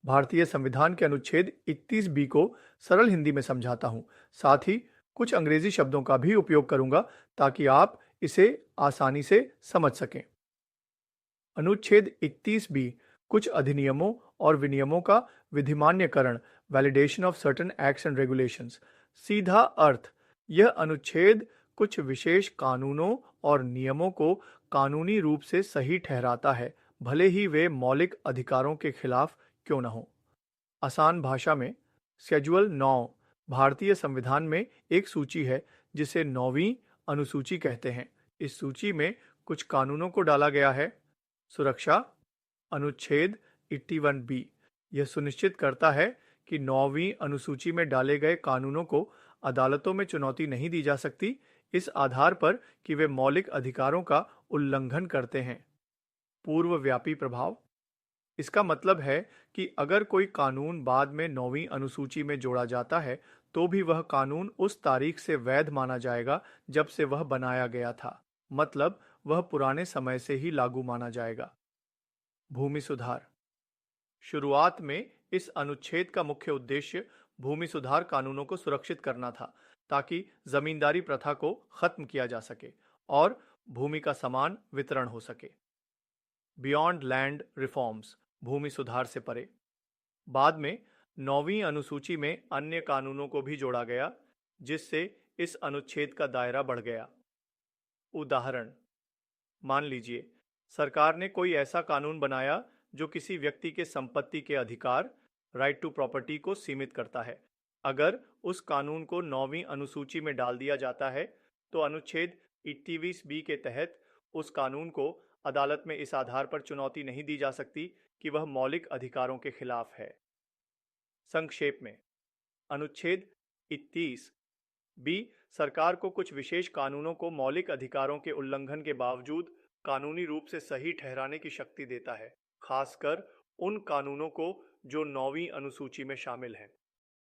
भारतीय संविधान के अनुच्छेद 31 बी को सरल हिंदी में समझाता हूँ। साथ ही कुछ अंग्रेजी शब्दों का भी उपयोग करूंगा ताकि आप इसे आसानी से समझ सकें। अनुच्छेद 31 बी कुछ अधिनियमों और विनियमों का विधिमान्यकरण, validation of certain acts and regulations. सीधा अर्थ, यह अनुच्छेद कुछ विशेष कानूनों और नियमों को कानूनी रूप से सही ठहराता है, भले ही वे मौलिक अधिकारों के खिलाफ क्यों न हो। आसान भाषा में, शेड्यूल 9 भारतीय संविधान में एक सूची है जिसे 9वीं अनुसूची कहते हैं। इस सूची में कुछ कानूनों को डाला गया है। सुरक्षा, अनुच्छेद 81 बी, यह सुनिश्चित करता है कि 9वीं अनुसूची में डाले गए कानूनों को अदालतों में चुनौती नहीं दी जा सकती, इस आधार पर कि वे मौलिक अधिकारों का उल्लंघन करते हैं। पूर्वव्यापी प्रभाव, इसका मतलब है कि अगर कोई कानून बाद में 9वीं अनुसूची में जोड़ा जाता है तो भी वह कानून उस तारीख से वैध माना जाएगा जब से वह बनाया गया था, मतलब वह पुराने समय से ही लागू माना जाएगा। भूमि सुधार, शुरुआत में इस अनुच्छेद का मुख्य उद्देश्य भूमि सुधार कानूनों को सुरक्षित करना था ताकि जमींदारी प्रथा को खत्म किया जा सके और भूमि का समान वितरण हो सके। बियॉन्ड लैंड रिफॉर्म्स, भूमि सुधार से परे। बाद में 9वीं अनुसूची में अन्य कानूनों को भी जोड़ा गया जिससे इस अनुच्छेद का दायरा बढ़ गया। उदाहरण, मान लीजिए सरकार ने कोई ऐसा कानून बनाया जो किसी व्यक्ति के संपत्ति के अधिकार, राइट टू प्रॉपर्टी को सीमित करता है। अगर उस कानून को 9वीं अनुसूची में डाल दिया जाता है तो अनुच्छेद 21 बी के तहत उस कानून को अदालत में इस आधार पर चुनौती नहीं दी जा सकती कि वह मौलिक अधिकारों के खिलाफ है। संक्षेप में, अनुच्छेद 31 बी सरकार को कुछ विशेष कानूनों को मौलिक अधिकारों के उल्लंघन के बावजूद कानूनी रूप से सही ठहराने की शक्ति देता है, खासकर उन कानूनों को जो 9वीं अनुसूची में शामिल हैं।